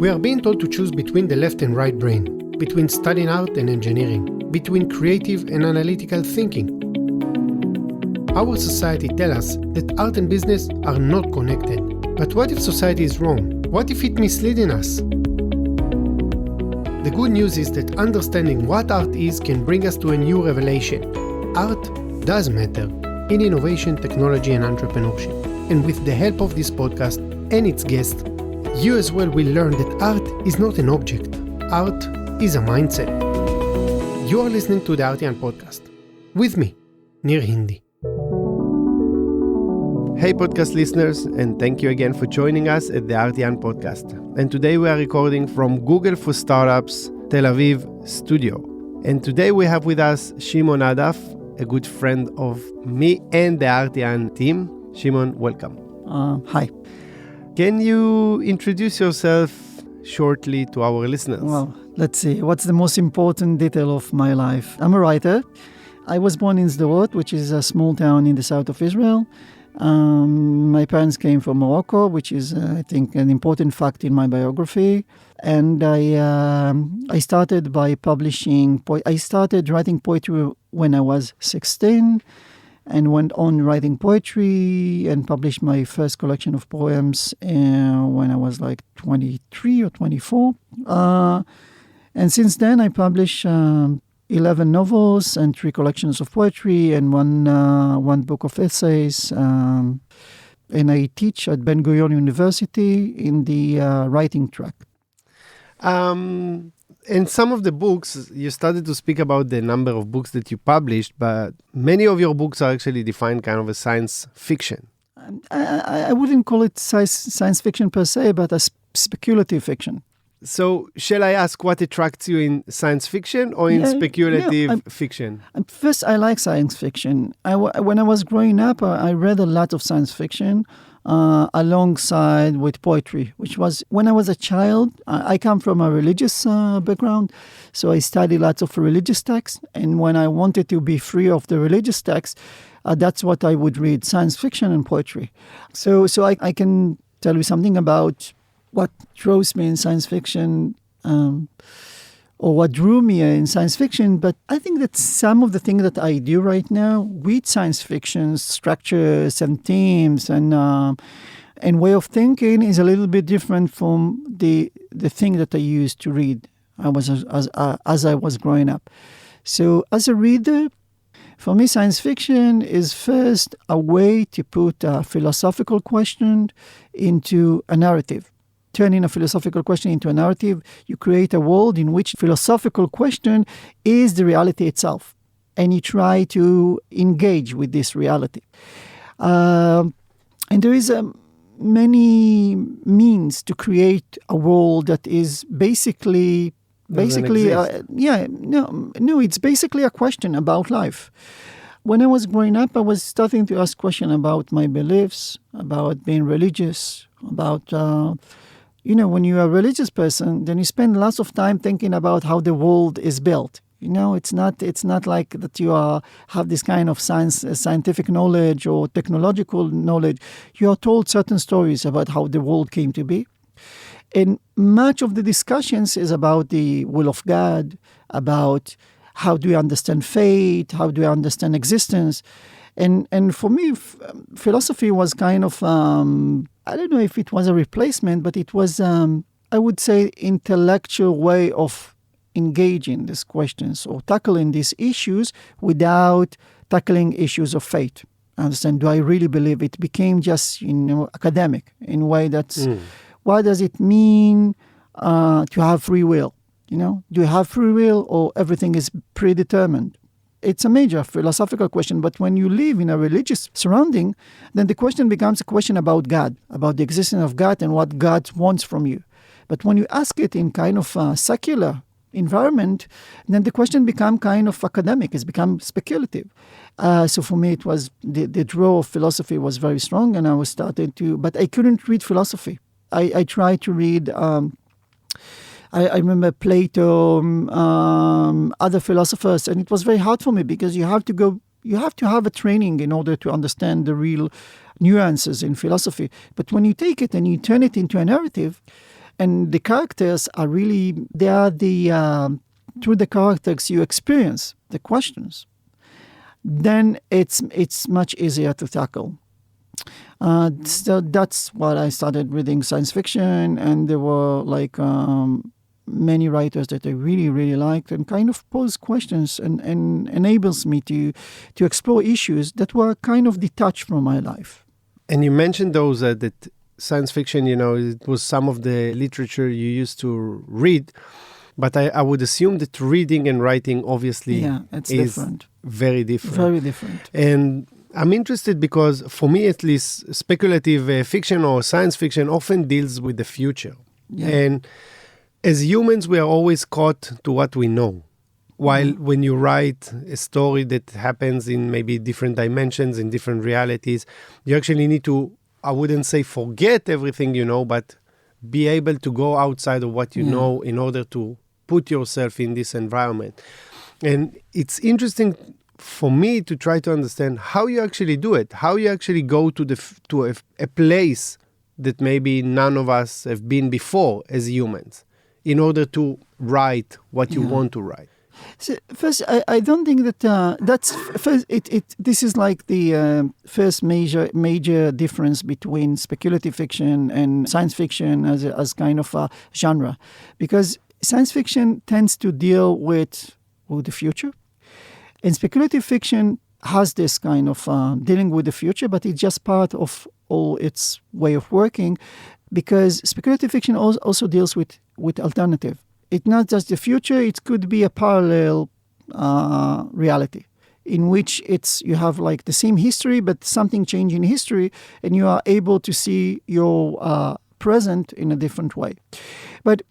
We are being told to choose between the left and right brain, between studying art and engineering, between creative and analytical thinking. Our society tells us that art and business are not connected. But what if society is wrong? What if it's misleading us? The good news is that understanding what art is can bring us to a new revelation. Art does matter in innovation, technology, and entrepreneurship. And with the help of this podcast and its guests, you as well will learn that art is not an object. Art is a mindset. You are listening to the Artian podcast. With me, Nir Hindi. Hey podcast listeners, and thank you again for joining us at the Artian podcast. And today we are recording from Google for Startups Tel Aviv studio. And today we have with us Shimon Adaf, a good friend of me and the Artian team. Shimon, welcome. Hi. Can you introduce yourself shortly to our listeners? Well, let's see. What's the most important detail of my life? I'm a writer. I was born in Sderot, which is a small town in the south of Israel. My parents came from Morocco, which is, I think, an important fact in my biography. And I started by publishing. I started writing poetry when I was 16, and went on writing poetry and published my first collection of poems when I was like 23 or 24. And since then, I published 11 novels and 3 collections of poetry and one book of essays. And I teach at Ben-Gurion University in the writing track. In some of the books, you started to speak about the number of books that you published, but many of your books are actually defined kind of as science fiction. I wouldn't call it science fiction per se, but a speculative fiction. So, shall I ask what attracts you in science fiction or in speculative fiction? First, I like science fiction. When I was growing up, I read a lot of science fiction alongside with poetry, which was, when I was a child, I come from a religious background, so I studied lots of religious texts, and when I wanted to be free of the religious texts, that's what I would read, science fiction and poetry. So I can tell you something about what draws me in science fiction, or what drew me in science fiction. But I think that some of the things that I do right now with science fiction structures and themes and way of thinking is a little bit different from the thing that I used to read as I was growing up. So as a reader, for me, science fiction is first a way to put a philosophical question into a narrative. Turning a philosophical question into a narrative, you create a world in which philosophical question is the reality itself. And you try to engage with this reality. And there is many means to create a world that is basically, it's basically a question about life. When I was growing up, I was starting to ask questions about my beliefs, about being religious, about... when you're a religious person, then you spend lots of time thinking about how the world is built. It's not like that you have this kind of scientific knowledge or technological knowledge. You are told certain stories about how the world came to be. And much of the discussions is about the will of God, about how do you understand fate, how do you understand existence. And for me, philosophy was kind of... I don't know if it was a replacement, but it was, I would say, intellectual way of engaging these questions or tackling these issues without tackling issues of faith. Understand? Do I really believe? It became just, academic in a way that's, what does it mean to have free will? Do you have free will or everything is predetermined? It's a major philosophical question, but when you live in a religious surrounding, then the question becomes a question about God, about the existence of God and what God wants from you. But when you ask it in kind of a secular environment, then the question becomes kind of academic, it's become speculative. So for me, it was the draw of philosophy was very strong, and I was started to, but I couldn't read philosophy. I tried to read... I remember Plato, other philosophers, and it was very hard for me because you have to have a training in order to understand the real nuances in philosophy. But when you take it and you turn it into a narrative, And the characters are really, they are through the characters you experience the questions. Then it's much easier to tackle. So that's why I started reading science fiction, and there were many writers that I really, really liked, and kind of pose questions and enables me to explore issues that were kind of detached from my life. And you mentioned those that science fiction, it was some of the literature you used to read, but I would assume that reading and writing obviously it's is different. Very different. Very different. And I'm interested because for me at least, speculative fiction or science fiction often deals with the future. Yeah. And as humans, we are always caught to what we know. While when you write a story that happens in maybe different dimensions, in different realities, you actually need to, I wouldn't say forget everything you know, but be able to go outside of what you know in order to put yourself in this environment. And it's interesting for me to try to understand how you actually do it, how you actually go to a place that maybe none of us have been before as humans, in order to write what you want to write. So first, I don't think that that's first. This is like the first major difference between speculative fiction and science fiction as kind of a genre, because science fiction tends to deal with the future, and speculative fiction has this kind of dealing with the future, but it's just part of all its way of working, because speculative fiction also deals with alternative. It's not just the future, it could be a parallel reality in which you have like the same history, but something changed in history, and you are able to see your present in a different way. But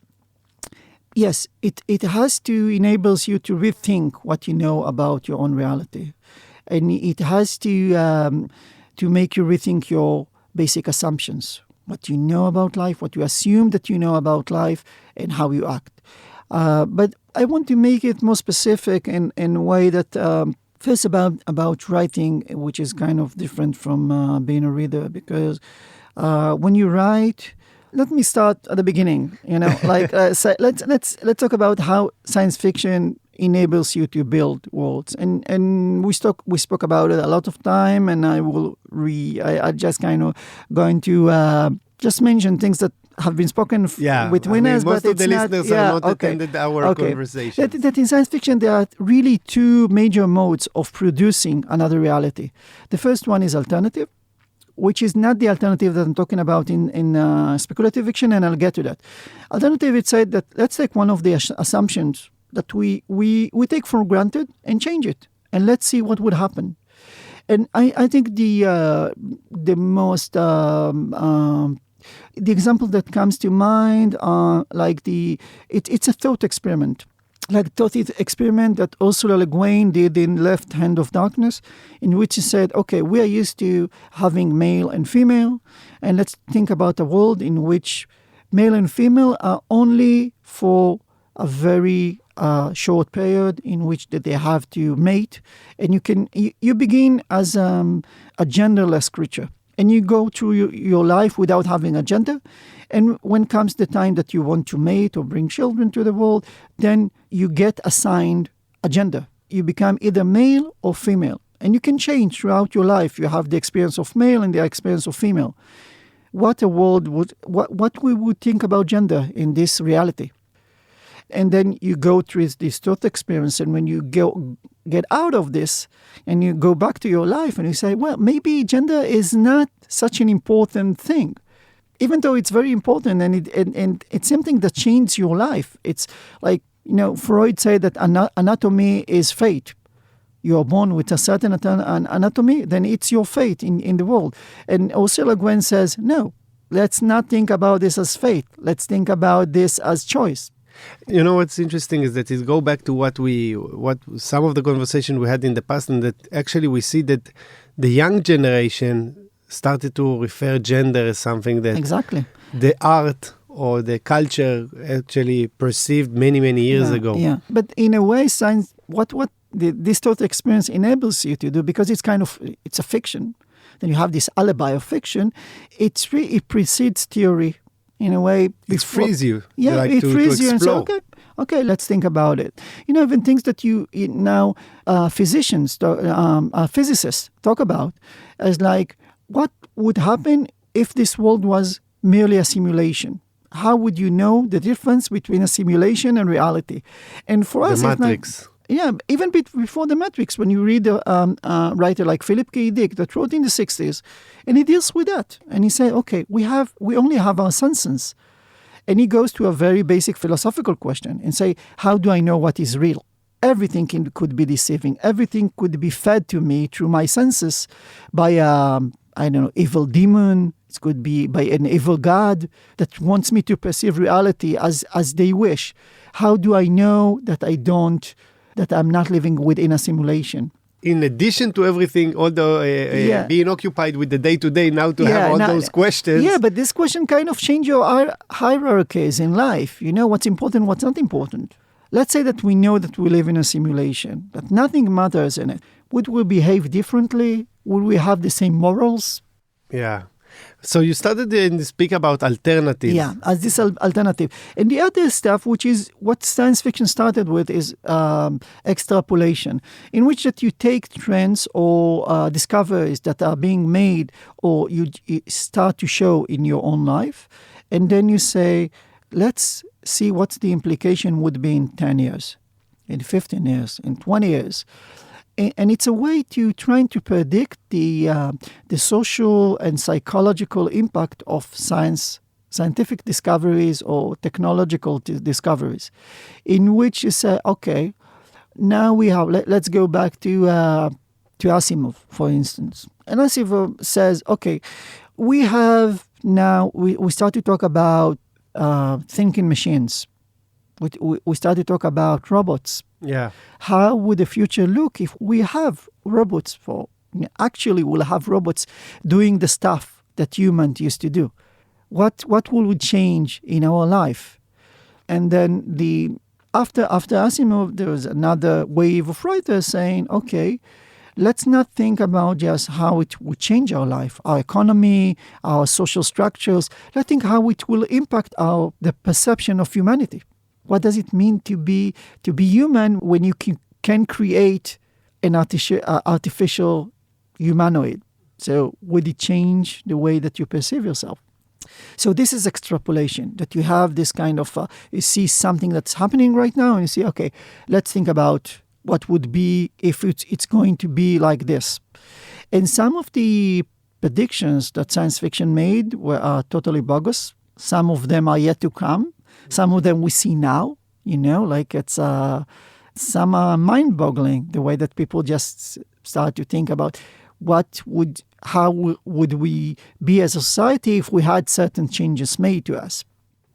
yes, it has to enables you to rethink what you know about your own reality. And it has to make you rethink your basic assumptions, what you know about life, what you assume that you know about life, and how you act. But I want to make it more specific in a way that first about writing, which is kind of different from being a reader, because when you write, let me start at the beginning. So let's talk about how science fiction enables you to build worlds, and we spoke about it a lot of time, and I just kind of going to just mention things that have been spoken with winners, most but of the listeners are not attended our conversation. That in science fiction there are really two major modes of producing another reality. The first one is alternative, which is not the alternative that I'm talking about in speculative fiction, and I'll get to that. Alternative, it said that let's take one of the assumptions that we take for granted and change it, and let's see what would happen. And I think the most the example that comes to mind it's a thought experiment. Like thought experiment that Ursula Le Guin did in Left Hand of Darkness, in which he said, okay, we are used to having male and female, and let's think about a world in which male and female are only for a very short period in which that they have to mate, and you begin as a genderless creature, and you go through your life without having a gender. And when comes the time that you want to mate or bring children to the world, then you get assigned a gender. You become either male or female. And you can change throughout your life. You have the experience of male and the experience of female. What we would think about gender in this reality. And then you go through this thought experience, and when you get out of this and you go back to your life and you say, well, maybe gender is not such an important thing. Even though it's very important, and it's something that changes your life. It's like, Freud said that anatomy is fate. You are born with a certain anatomy, then it's your fate in the world. And Ursula Le Guin says, no, let's not think about this as fate. Let's think about this as choice. What's interesting is that it go back to what some of the conversation we had in the past, and that actually we see that the young generation started to refer gender as something that exactly the art or the culture actually perceived many, many years ago. Yeah, but in a way, science, what this thought experience enables you to do, because it's a fiction, then you have this alibi of fiction, it precedes theory. in a way. It frees you. Yeah, like it to frees you and say, explore. okay, let's think about it. Even things that now physicists talk about as like, what would happen if this world was merely a simulation? How would you know the difference between a simulation and reality? And for us, The Matrix. Even before the Matrix, when you read a writer like Philip K. Dick that wrote in the 60s, and he deals with that. And he said, okay, we only have our senses. And he goes to a very basic philosophical question and say, how do I know what is real? Everything could be deceiving. Everything could be fed to me through my senses by evil demon. It could be by an evil God that wants me to perceive reality as they wish. How do I know that I'm not living within a simulation? In addition to everything, all the being occupied with the day-to-day, now to have all those questions. Yeah, but this question kind of change your hierarchies in life. You know what's important, what's not important. Let's say that we know that we live in a simulation, that nothing matters in it. Would we behave differently? Would we have the same morals? Yeah. So you started to speak about alternatives. Yeah, as this alternative. And the other stuff, which is what science fiction started with, is extrapolation, in which that you take trends or discoveries that are being made or you start to show in your own life. And then you say, let's see what the implication would be in 10 years, in 15 years, in 20 years. And it's a way to trying to predict the social and psychological impact of scientific discoveries or technological discoveries, in which you say, okay, now we have. Let's go back to Asimov, for instance. And Asimov says, okay, we have now we start to talk about thinking machines. We start to talk about robots. Yeah. How would the future look if we have robots actually we'll have robots doing the stuff that humans used to do? What will change in our life? And then after Asimov, there was another wave of writers saying, okay, let's not think about just how it would change our life, our economy, our social structures. Let's think how it will impact the perception of humanity. What does it mean to be human when you can create an artificial humanoid? So would it change the way that you perceive yourself? So this is extrapolation, that you have this kind of, you see something that's happening right now and you say, okay, let's think about what would be if it's going to be like this. And some of the predictions that science fiction made are totally bogus. Some of them are yet to come. Some of them we see now, like it's some are mind-boggling, the way that people just start to think about how would we be as a society if we had certain changes made to us.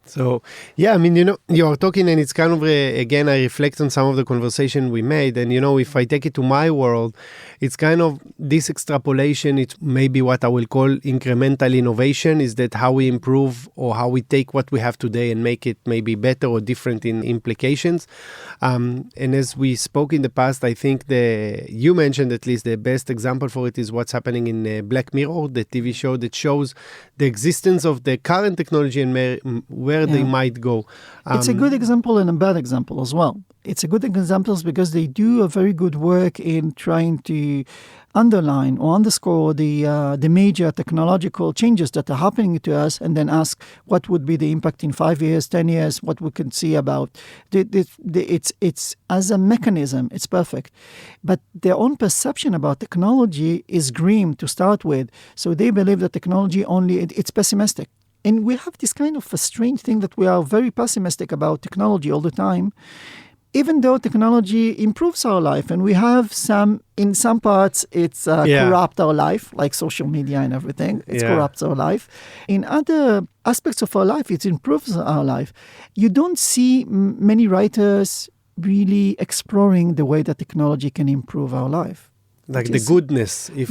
So, yeah, I mean, you're talking and it's kind of, again, I reflect on some of the conversation we made. And, if I take it to my world, it's kind of this extrapolation. It's maybe what I will call incremental innovation, is that how we improve or how we take what we have today and make it maybe better or different in implications. And as we spoke in the past, I think you mentioned at least the best example for it is what's happening in Black Mirror, the TV show that shows the existence of the current technology and where they might go. It's a good example and a bad example as well. It's a good example because they do a very good work in trying to underline or underscore the major technological changes that are happening to us, and then ask what would be the impact in 5 years, 10 years, what we can see about. It's as a mechanism, it's perfect. But their own perception about technology is grim to start with. So they believe that technology it's pessimistic. And we have this kind of a strange thing that we are very pessimistic about technology all the time, even though technology improves our life. And we have in some parts, it's corrupt our life, like social media and everything. It corrupts our life. In other aspects of our life, it improves our life. You don't see many writers really exploring the way that technology can improve our life. Like the goodness. You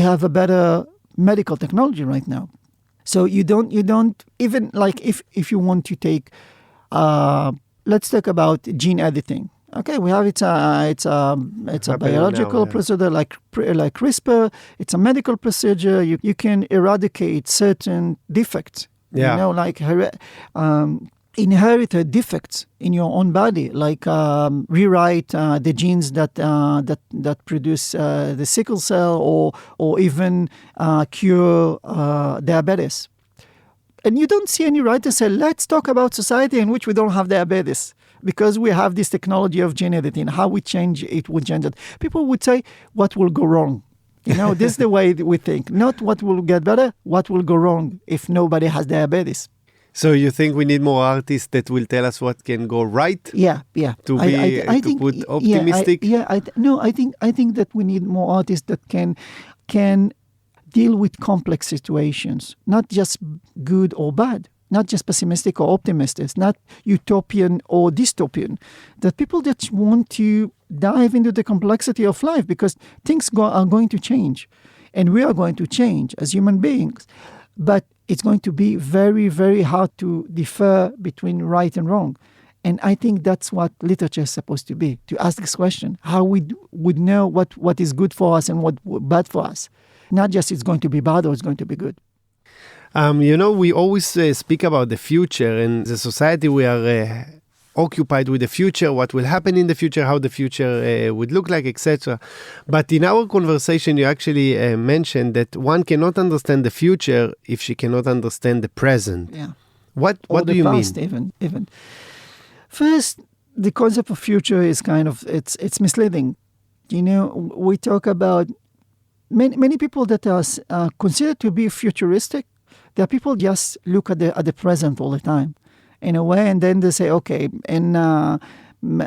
have a better medical technology right now. So you don't even like if you want to take let's talk about gene editing. Okay, we have it's a biological now, procedure like CRISPR. It's a medical procedure. You can eradicate certain defects. Yeah. You know, like inherited defects in your own body, like rewrite the genes that produce the sickle cell, or even cure diabetes. And you don't see any writer say, let's talk about society in which we don't have diabetes, because we have this technology of gene editing. How we change it would change it. People would say, what will go wrong? You know, this is the way that we think. Not what will get better, what will go wrong if nobody has diabetes. So you think we need more artists that will tell us what can go right? Yeah. To think, put optimistic. I think that we need more artists that can deal with complex situations, not just good or bad, not just pessimistic or optimistic, not utopian or dystopian. That people that want to dive into the complexity of life, because things are going to change, and we are going to change as human beings. But it's going to be very, very hard to differ between right and wrong. And I think that's what literature is supposed to be, to ask this question, how we would know what is good for us and what bad for us. Not just it's going to be bad or it's going to be good. We always speak about the future, and the society we are occupied with the future, what will happen in the future, how the future would look like, etc. But in our conversation, you actually mentioned that one cannot understand the future if she cannot understand the present. Yeah. What do you mean? Even. First, the concept of future is kind of, it's misleading. You know, we talk about many people that are considered to be futuristic. There are people just look at the present all the time, in a way, and then they say, okay, and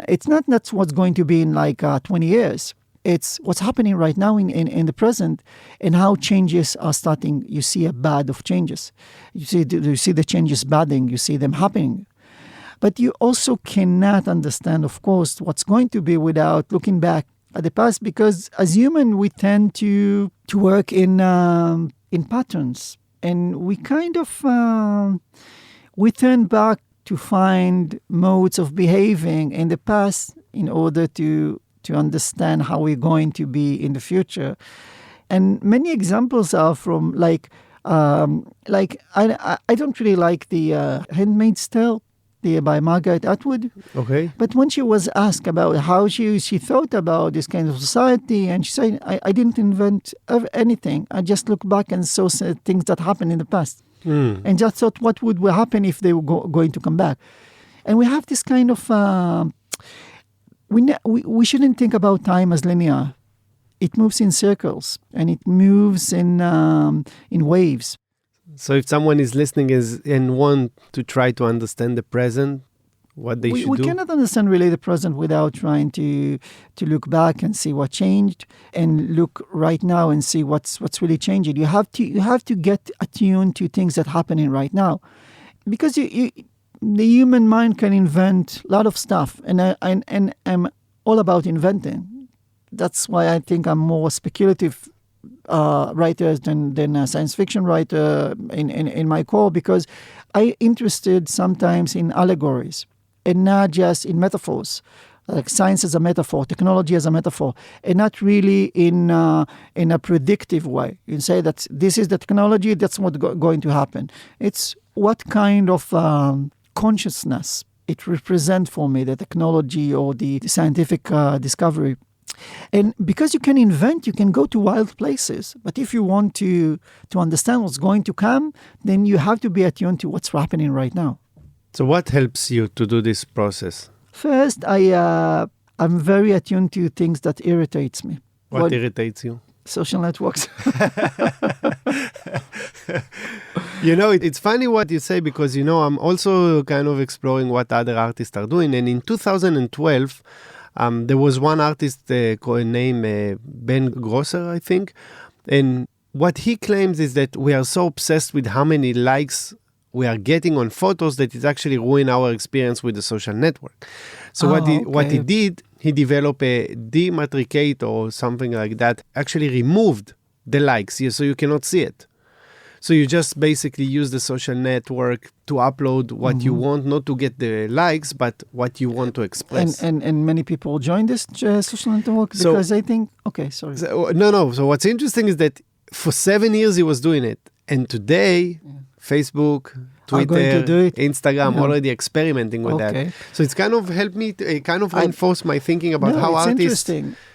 it's not that's what's going to be in like 20 years. It's what's happening right now in the present, and how changes are starting. You see a bud of changes. You see the changes budding. You see them happening. But you also cannot understand, of course, what's going to be without looking back at the past, because as human we tend to work in patterns, and we kind of we turn back to find modes of behaving in the past in order to understand how we're going to be in the future. And many examples are from I don't really like the Handmaid's Tale by Margaret Atwood. Okay. But when she was asked about how she thought about this kind of society, and she said, I didn't invent anything. I just looked back and saw things that happened in the past. And just thought what would happen if they were going to come back. And we have this kind of... we shouldn't think about time as linear. It moves in circles, and it moves in waves. So if someone is listening and want to try to understand the present, what they should do? We cannot understand really the present without trying to look back and see what changed, and look right now and see what's really changing. You have to get attuned to things that are happening right now, because the human mind can invent a lot of stuff, and I'm all about inventing. That's why I think I'm more speculative writer than a science fiction writer in my core, because I'm interested sometimes in allegories and not just in metaphors, like science as a metaphor, technology as a metaphor, and not really in a predictive way. You say that this is the technology, that's what's going to happen. It's what kind of consciousness it represents for me, the technology or the scientific discovery. And because you can invent, you can go to wild places. But if you want to understand what's going to come, then you have to be attuned to what's happening right now. So what helps you to do this process? First, I'm very attuned to things that irritates me. What irritates you? Social networks. It's funny what you say, because, I'm also kind of exploring what other artists are doing. And in 2012, there was one artist named Ben Grosser, I think. And what he claims is that we are so obsessed with how many likes we are getting on photos that it actually ruined our experience with the social network. So what he did, he developed a dematricator or something like that, actually removed the likes, so you cannot see it. So you just basically use the social network to upload what you want, not to get the likes, but what you want to express. And many people join this social network because they think, okay, sorry. No. So what's interesting is that for 7 years he was doing it. And today, Facebook, Twitter, Instagram, already experimenting with that. So it's kind of helped me to kind of reinforce my thinking about how artists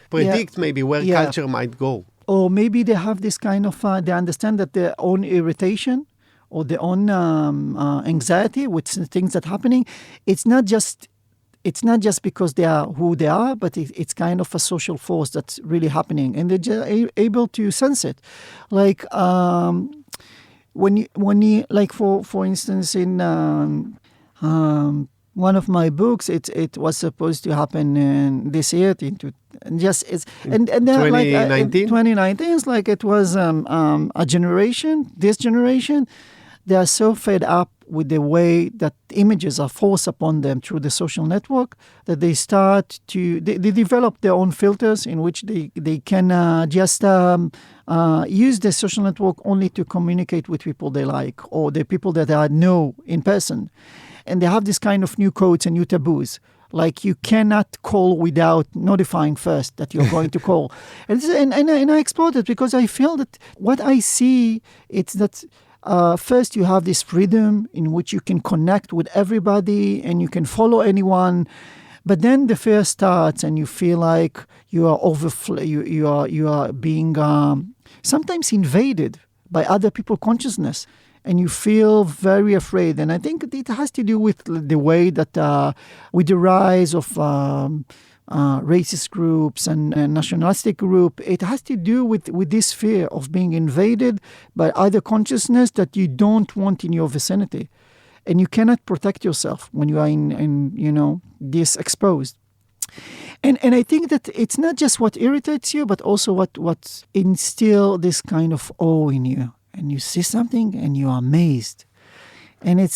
predict maybe where culture might go. Or maybe they have this kind of, they understand that their own irritation or their own anxiety with things that are happening, it's not just because they are who they are, but it's kind of a social force that's really happening. And they're able to sense it. Like, when you like for instance in one of my books, it was supposed to happen in this year and 2019 is like it was a generation. This generation, they are so fed up with the way that images are forced upon them through the social network that they start to they develop their own filters in which they can just use the social network only to communicate with people they like or the people that they know in person. And they have this kind of new codes and new taboos. Like you cannot call without notifying first that you're going to call. And I explored it because I feel that what I see, it's that first you have this freedom in which you can connect with everybody and you can follow anyone. But then the fear starts and you feel like you are you are being sometimes invaded by other people's consciousness. And you feel very afraid. And I think it has to do with the way that with the rise of racist groups and nationalistic group, it has to do with this fear of being invaded by other consciousness that you don't want in your vicinity. And you cannot protect yourself when you are in this exposed. And I think that it's not just what irritates you, but also what instills this kind of awe in you. And you see something and you are amazed. And you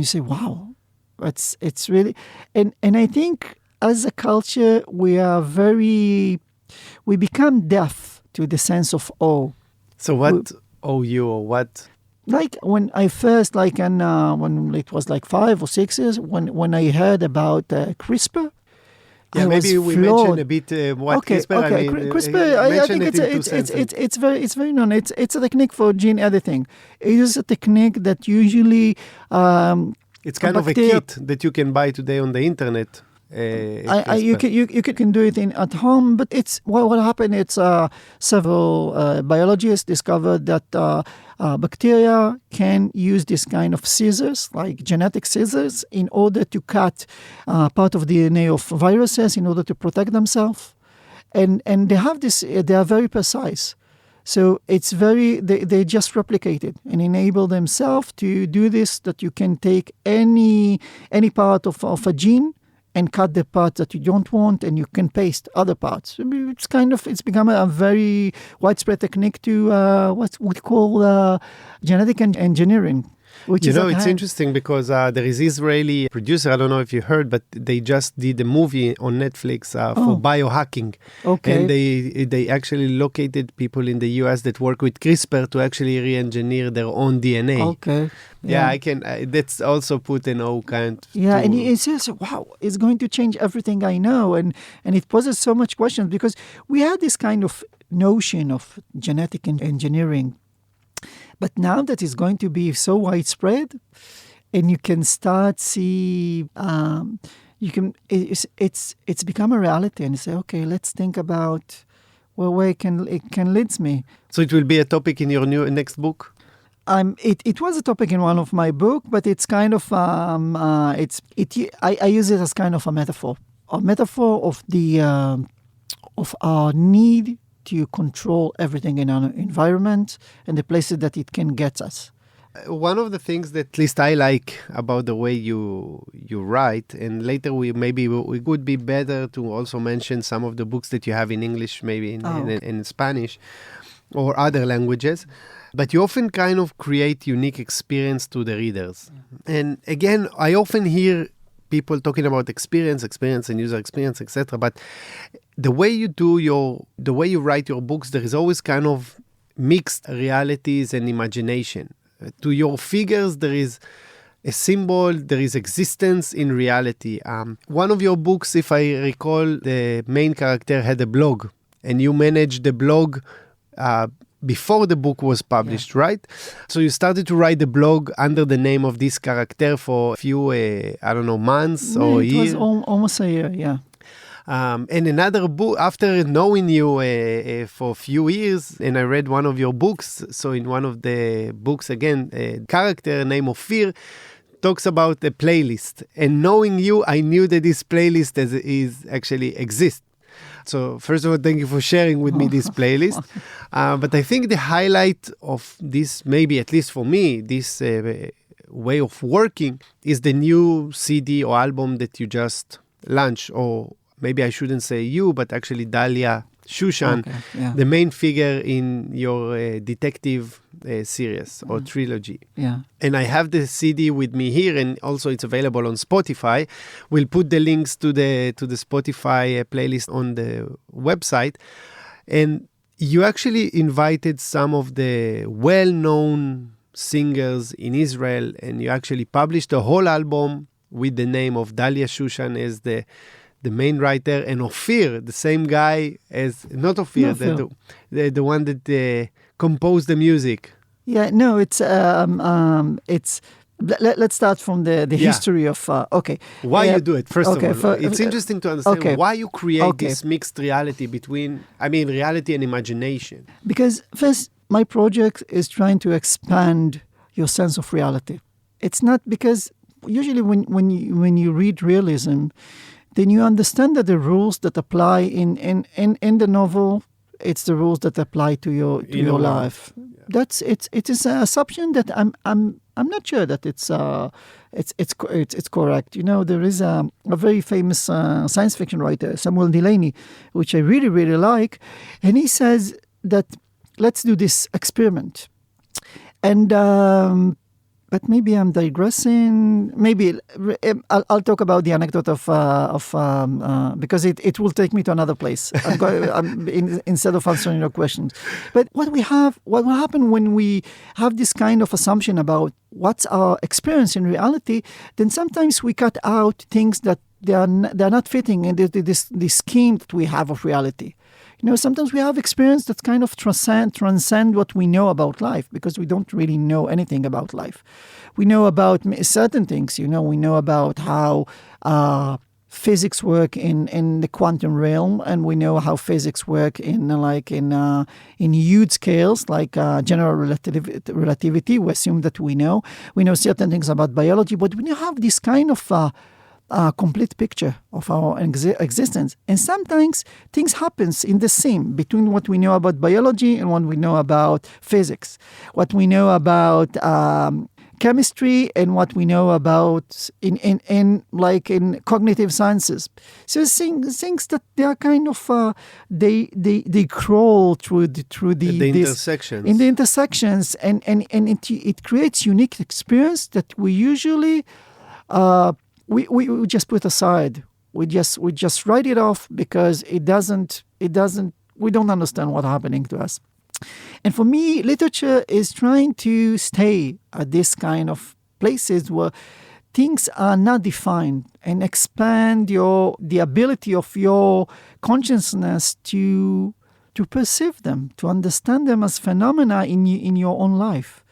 say, wow, it's really, and I think as a culture, we become deaf to the sense of awe. So what owe you or what? Like when I first, when it was like 5 or 6 years, when I heard about CRISPR. Yeah, maybe we mentioned a bit what CRISPR. Okay, CRISPR. I think it's very known. It's a technique for gene editing. It is a technique that usually it's kind of a kit that you can buy today on the internet. You can do it at home, but it's what happened. It's several biologists discovered that bacteria can use this kind of scissors, like genetic scissors, in order to cut part of DNA of viruses in order to protect themselves. And they have this. They are very precise. So it's they just replicate it and enable themselves to do this. That you can take any part of a gene and cut the parts that you don't want, and you can paste other parts. It's become a very widespread technique to what we call genetic engineering. It's interesting because there is Israeli producer, I don't know if you heard, but they just did a movie on Netflix for biohacking. Okay. And they actually located people in the US that work with CRISPR to actually re-engineer their own DNA. Okay. Yeah, I can. That's also put in all kind. Yeah, and it says, wow, it's going to change everything I know. And it poses so much questions because we had this kind of notion of genetic engineering. But now that it's going to be so widespread, and you can start see, it's become a reality, and you say, okay, let's think about where it can lead me. So it will be a topic in your next book. It was a topic in one of my books, but it's kind of I use it as kind of a metaphor of the of our need to control everything in our environment and the places that it can get us. One of the things that at least I like about the way you write, and later we would be better to also mention some of the books that you have in English, maybe in Spanish or other languages, but you often kind of create unique experience to the readers. And again, I often hear people talking about experience and user experience, etc. But the way you write your books, there is always kind of mixed realities and imagination. To your figures, there is a symbol, there is existence in reality. One of your books, if I recall, the main character had a blog, and you managed the blog before the book was published, right? So you started to write the blog under the name of this character for a few, months or a year. It was almost a year, yeah. And another book, after knowing you for a few years, and I read one of your books, so in one of the books, again, a character named Ophir talks about a playlist. And knowing you, I knew that this playlist is actually exists. So first of all, thank you for sharing with me this playlist. But I think the highlight of this, maybe at least for me, this way of working is the new CD or album that you just launched, or maybe I shouldn't say you, but actually Dalia Shushan, the main figure in your detective series or trilogy. Yeah. And I have the CD with me here, and also it's available on Spotify. We'll put the links to the Spotify playlist on the website. And you actually invited some of the well-known singers in Israel, and you actually published a whole album with the name of Dalia Shushan as the main writer, and Ophir, the same guy as, not Ophir, the one that composed the music. Yeah, no, it's let's start from the history of, Why you do it, first of all. It's interesting to understand why you create this mixed reality between, reality and imagination. Because first, my project is trying to expand your sense of reality. It's not because, usually when you read realism, then you understand that the rules that apply in the novel, it's the rules that apply to your life. Yeah. It is an assumption that I'm not sure that it's correct. You know, there is a very famous science fiction writer, Samuel Delaney, which I really, really like, and he says that let's do this experiment. And but maybe I'm digressing. Maybe I'll talk about the anecdote of because it will take me to another place. Instead of answering your questions. But what will happen when we have this kind of assumption about what's our experience in reality? Then sometimes we cut out things that they're not fitting in this scheme that we have of reality. You know, sometimes we have experience that kind of transcend what we know about life, because we don't really know anything about life. We know about certain things. You know, we know about how physics work in the quantum realm, and we know how physics work in huge scales, like general relativity. We assume that we know. We know certain things about biology, but we have this kind of complete picture of our existence. And sometimes things happens in the seam between what we know about biology and what we know about physics, what we know about chemistry and what we know about in cognitive sciences. So things that they are kind of they crawl through the intersections. In the intersections, and it creates unique experience that we usually we just put aside. We just write it off because we don't understand what's happening to us. And for me, literature is trying to stay at this kind of places where things are not defined and expand the ability of your consciousness to perceive them, to understand them as phenomena in your own life.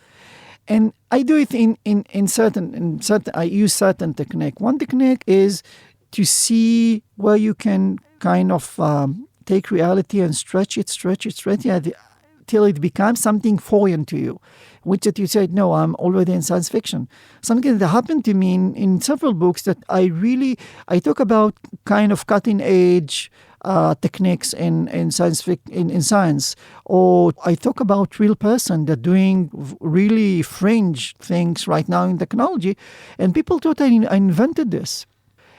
And I do it in certain. I use certain technique. One technique is to see where you can kind of take reality and stretch it till it becomes something foreign to you, which that you said, no, I'm already in science fiction. Something that happened to me in several books that I talk about kind of cutting edge techniques in science, or I talk about real person that doing really fringe things right now in technology, and people thought I invented this.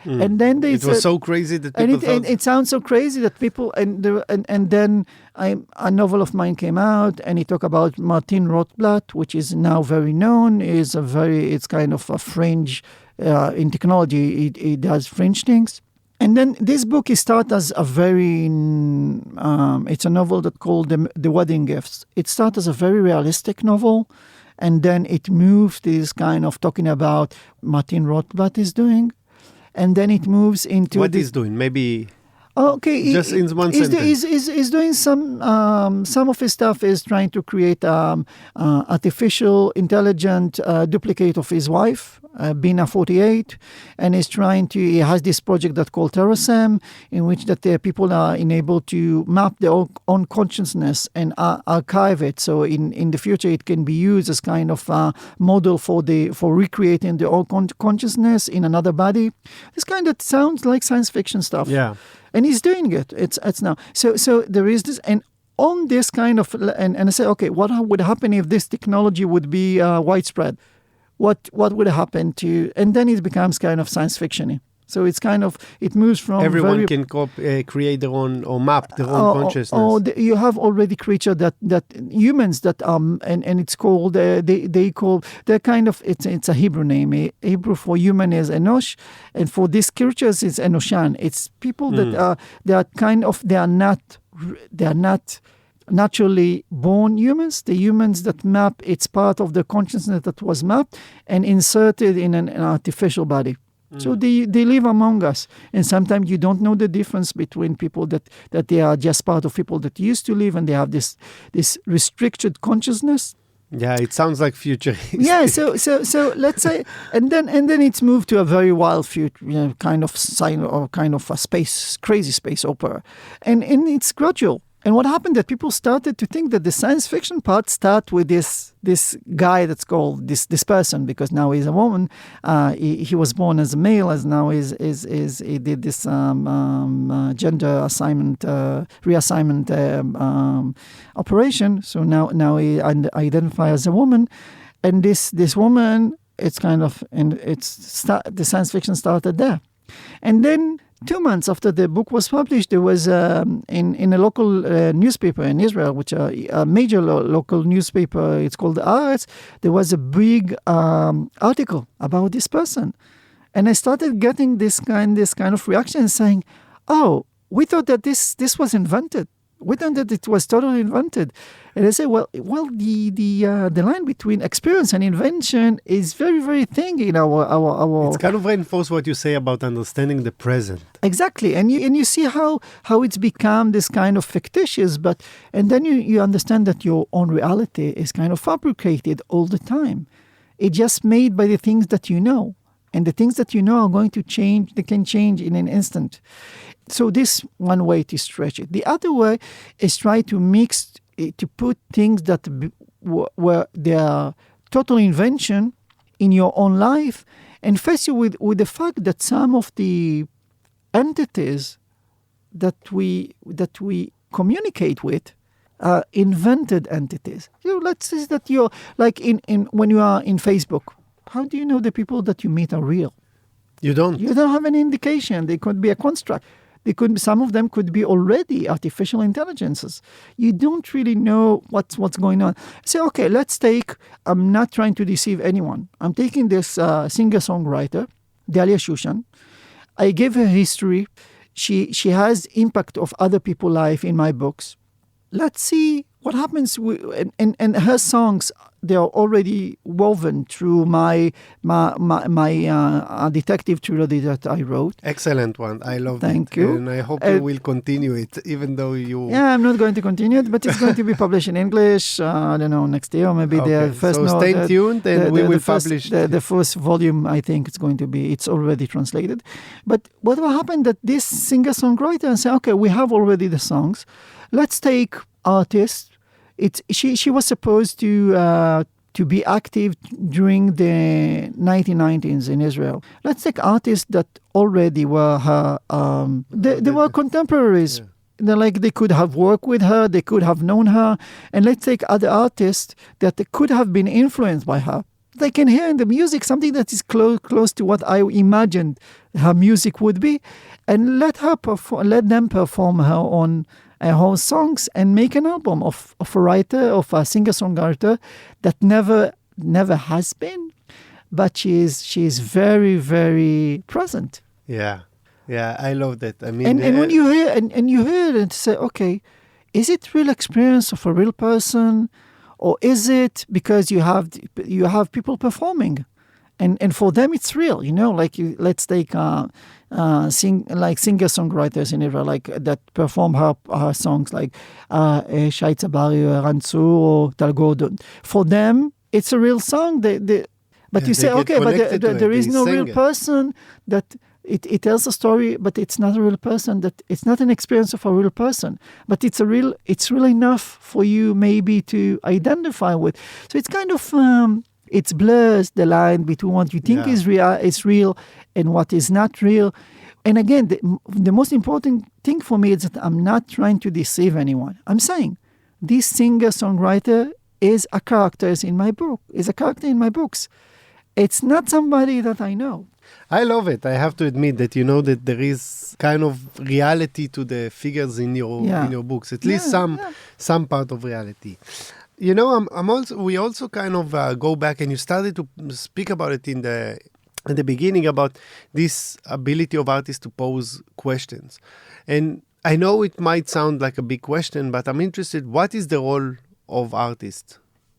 And then it was so crazy that people thought... it sounds so crazy that people... And then a novel of mine came out, and it talked about Martin Rothblatt, which is now very known. It's kind of a fringe in technology. It does fringe things. And then this book is started as a very, it's a novel that called The Wedding Gifts. It started as a very realistic novel, and then it moved this kind of talking about Martin Rothbard is doing, and then it moves into... What he's doing? Maybe... Okay, just in one sentence. He's doing some of his stuff is trying to create artificial intelligent duplicate of his wife, Bina 48, and he has this project that's called TerraSam, in which that people are enabled to map their own consciousness and archive it. So in the future, it can be used as kind of a model for recreating their own consciousness in another body. This kind of sounds like science fiction stuff. Yeah. And he's doing it. It's now. So there is this, and on this kind of, and I say, okay, what would happen if this technology would be widespread? What would happen to? And then it becomes kind of science fiction-y. So it's kind of, it moves from everyone can create their own or map their own consciousness. You have already creature that humans that and it's called they're kind of it's a Hebrew name. Hebrew for human is Enosh, and for these creatures it's Enoshan. It's people that they are not naturally born humans. The humans that map, it's part of the consciousness that was mapped and inserted in an artificial body. So they live among us, and sometimes you don't know the difference between people that they are just part of people that used to live and they have this restricted consciousness. Yeah, it sounds like future. Yeah, so let's say, and then it's moved to a very wild future, kind of a crazy space opera, and it's gradual. And what happened that people started to think that the science fiction part start with this guy that's called this person, because now he's a woman. He was born as a male, as now he did this gender assignment reassignment operation. So now he identifies as a woman, and this woman, it's kind of, and the science fiction started there, and then 2 months after the book was published, there was in a local newspaper in Israel, which a major local newspaper, it's called Haaretz. There was a big article about this person, and I started getting this kind of reaction, saying, "Oh, we thought that this was invented. We thought that it was totally invented." And I say, well, the line between experience and invention is very, very thin in our. It's kind of reinforce what you say about understanding the present. Exactly, and you see how it's become this kind of fictitious, and then you understand that your own reality is kind of fabricated all the time. It's just made by the things that you know, and the things that you know are going to change. They can change in an instant. So this one way to stretch it. The other way is try to mix, to put things that were their total invention in your own life, and face you with the fact that some of the entities that we communicate with are invented entities. Let's say that you're like in when you are in Facebook. How do you know the people that you meet are real? You don't. You don't have any indication. They could be a construct. Some of them could be already artificial intelligences. You don't really know what's going on. Say, okay, let's take, I'm not trying to deceive anyone. I'm taking this singer-songwriter, Dalia Shushan. I gave her history. She has impact of other people's life in my books. Let's see what happens. And her songs, they are already woven through my detective trilogy that I wrote. Excellent one. I love it. Thank you. And I hope you will continue it, even though you... Yeah, I'm not going to continue it, but it's going to be published in English, I don't know, next year, or maybe the first... So stay tuned and we will publish... The first volume, I think it's already translated. But what will happen that this singer-songwriter and say, okay, we have already the songs. Let's take artists. She was supposed to be active during the 1990s in Israel. Let's take artists that already were her. They were contemporaries. Yeah. They could have worked with her. They could have known her. And let's take other artists that could have been influenced by her. They can hear in the music something that is close to what I imagined her music would be, and let them perform her own songs and make an album of a writer, of a singer-songwriter that never has been, but she is very, very present. Yeah. Yeah, I love that. I mean, And when you hear and you hear it, say, okay, is it real experience of a real person, or is it because you have people performing, and for them it's real, like let's take singer-songwriters in Israel, like that perform her songs, like Shai Tzabari or Rantzur or Tal Gordon. For them, it's a real song. But you say, okay, but there is no real person that. It tells a story, but it's not a real person. That it's not an experience of a real person, but it's real enough for you maybe to identify with. So it's kind of it blurs the line between what you think is real and what is not real. And again, the most important thing for me is that I'm not trying to deceive anyone. I'm saying this singer-songwriter is a character in my book. Is a character in my books. It's not somebody that I know. I love it. I have to admit that that there is kind of reality to the figures in your books. At least some part of reality. We also kind of go back, and you started to speak about it at the beginning about this ability of artists to pose questions. And I know it might sound like a big question, but I'm interested. What is the role of artists,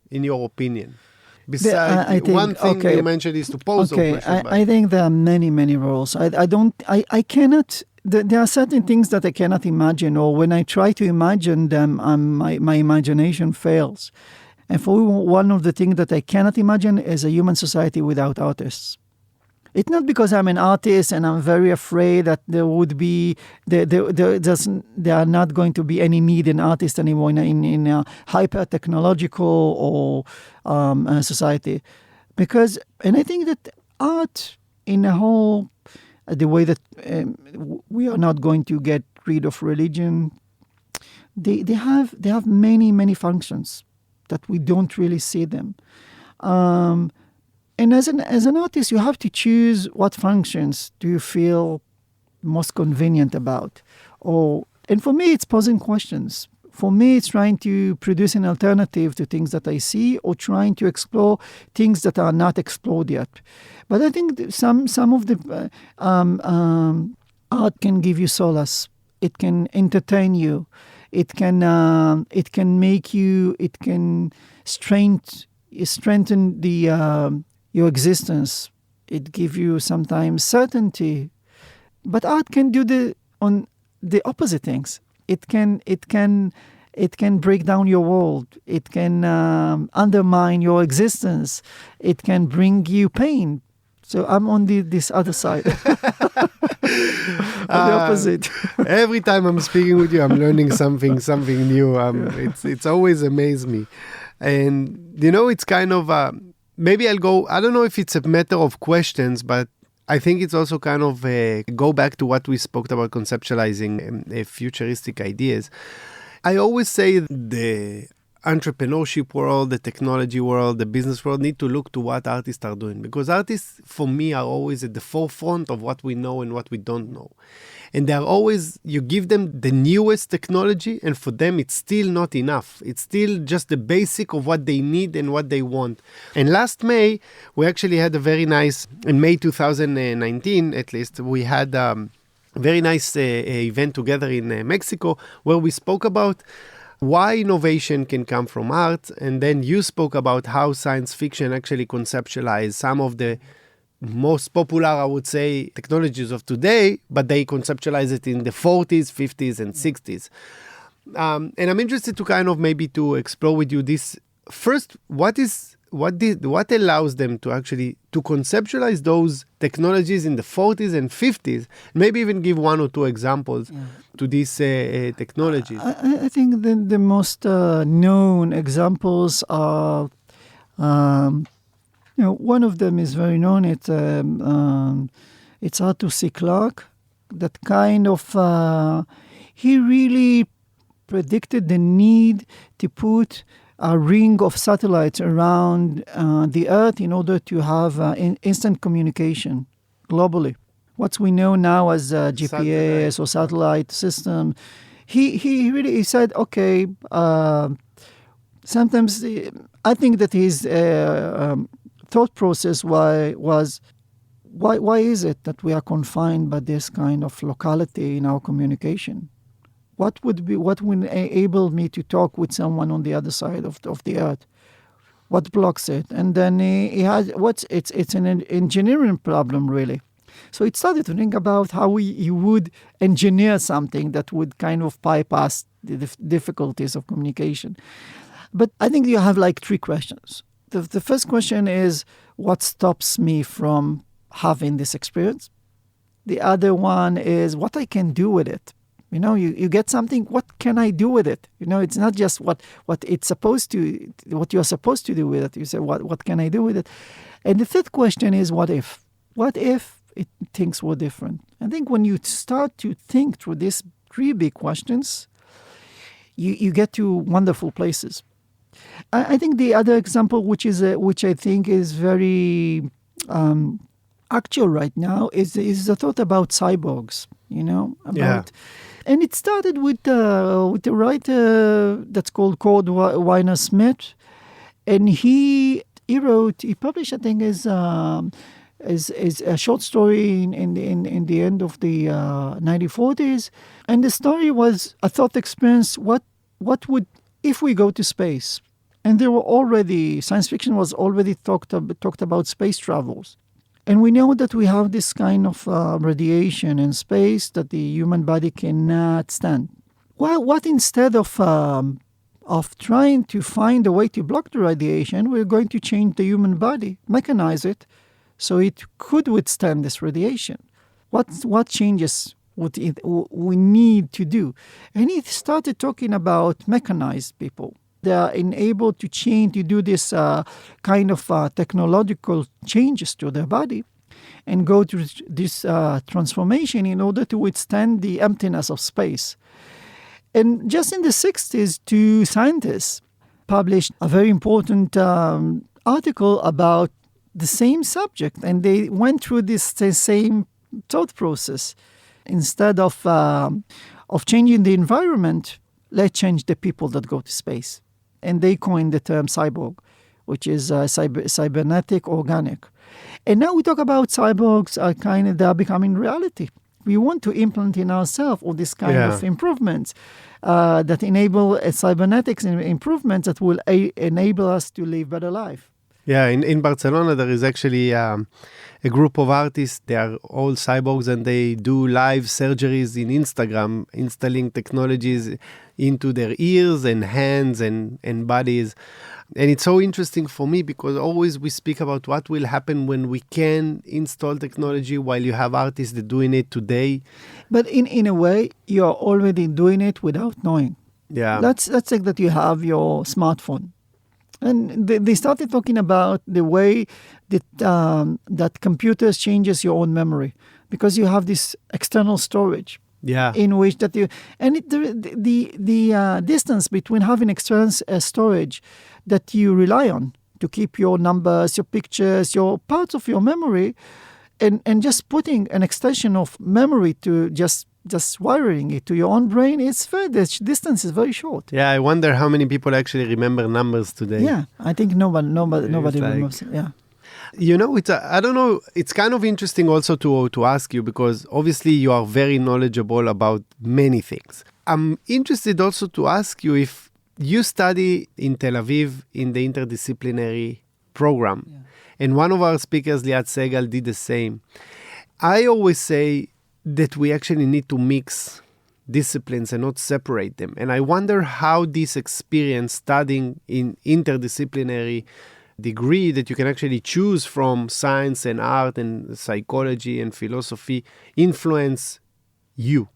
in your opinion? Besides, I think, one thing you mentioned is to pose those questions. I think there are many, many roles. I cannot. There are certain things that I cannot imagine, or when I try to imagine them, my imagination fails. And for one of the things that I cannot imagine is a human society without artists. It's not because I'm an artist and I'm very afraid that there are not going to be any need in artists anymore in a hyper-technological or society. And I think that art in a whole, the way that we are not going to get rid of religion, they have many, many functions that we don't really see them. And as an artist, you have to choose what functions do you feel most convenient about. And for me, it's posing questions. For me, it's trying to produce an alternative to things that I see, or trying to explore things that are not explored yet. But I think some of the art can give you solace. It can entertain you. It can make you. It can strengthen your existence. It gives you sometimes certainty. But art can do the opposite things. It can break down your world. It can undermine your existence. It can bring you pain. So I'm on this other side. The opposite. Every time I'm speaking with you, I'm learning something new. It's always amazed me. And it's kind of maybe I'll go, I don't know if it's a matter of questions, but I think it's also kind of go back to what we spoke about, conceptualizing futuristic ideas. I always say the entrepreneurship world, the technology world, the business world need to look to what artists are doing, because artists, for me, are always at the forefront of what we know and what we don't know. And they're always, you give them the newest technology, and for them, it's still not enough. It's still just the basic of what they need and what they want. And last May, we actually had a very nice, in May 2019, at least, we had a very nice event together in Mexico, where we spoke about why innovation can come from art. And then you spoke about how science fiction actually conceptualized some of the most popular, I would say, technologies of today, but they conceptualize it in the 40s, 50s, and 60s. And I'm interested to kind of maybe to explore with you this. First, what allows them to actually to conceptualize those technologies in the 40s and 50s? Maybe even give one or two examples to these technologies. I think the most known examples are. One of them is very known. It's Arthur C. Clarke. That kind of he really predicted the need to put a ring of satellites around the Earth in order to have instant communication globally. What we know now as GPS or satellite system. He really said, okay. Sometimes I think that his thought process was why is it that we are confined by this kind of locality in our communication? What would enable me to talk with someone on the other side of the earth? What blocks it? And then it's an engineering problem, really. So it started to think about how you would engineer something that would kind of bypass the difficulties of communication. But I think you have like three questions. The first question is, what stops me from having this experience? The other one is what I can do with it. You get something, what can I do with it? It's not just what it's supposed to, what you're supposed to do with it. You say, what can I do with it? And the third question is, what if? What if things were different? I think when you start to think through these three big questions, you get to wonderful places. I think the other example, which I think is very actual right now, is the thought about cyborgs. And it started with the writer that's called Cord Weiner Smith, and he published, I think, is a short story in the end of the 1940s, and the story was a thought experience. What would if we go to space? And science fiction was already talked about space travels. And we know that we have this kind of radiation in space that the human body cannot stand. Well, what instead of trying to find a way to block the radiation, we're going to change the human body, mechanize it, so it could withstand this radiation. What changes would we need to do? And he started talking about mechanized people. They are enabled to do this kind of technological changes to their body and go through this transformation in order to withstand the emptiness of space. And just in the 60s, two scientists published a very important article about the same subject, and they went through the same thought process. Instead of changing the environment, let's change the people that go to space. And they coined the term cyborg, which is cybernetic organic. And now we talk about cyborgs they are becoming reality. We want to implant in ourselves all this kind of improvements that enable cybernetics improvements that will enable us to live better life. Yeah, in Barcelona there is actually a group of artists. They are all cyborgs, and they do live surgeries in Instagram, installing technologies into their ears and hands and bodies. And it's so interesting for me because always we speak about what will happen when we can install technology, while you have artists that are doing it today. But in a way, you're already doing it without knowing. Yeah. Let's take that you have your smartphone. And they started talking about the way that computers changes your own memory, because you have this external storage. Yeah. In which that you and the distance between having external storage that you rely on to keep your numbers, your pictures, your parts of your memory, and just putting an extension of memory to just wiring it to your own brain, the distance is very short. Yeah, I wonder how many people actually remember numbers today. Yeah, I think nobody remembers. Yeah. I don't know, it's kind of interesting also to ask you, because obviously you are very knowledgeable about many things. I'm interested also to ask you if you study in Tel Aviv in the interdisciplinary program. Yeah. And one of our speakers, Liat Segal, did the same. I always say that we actually need to mix disciplines and not separate them. And I wonder how this experience studying in interdisciplinary degree that you can actually choose from science and art and psychology and philosophy influence you.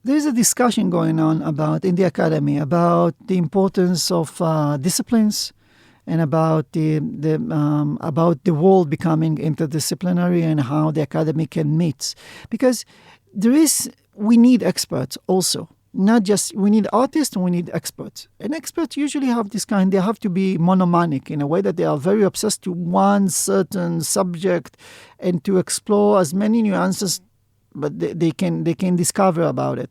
There's a discussion going on in the academy about the importance of disciplines and about the world becoming interdisciplinary and how the academy can meet. Because we need experts also. Not just, we need artists, we need experts. And experts usually have they have to be monomanic in a way that they are very obsessed to one certain subject and to explore as many nuances but they can discover about it.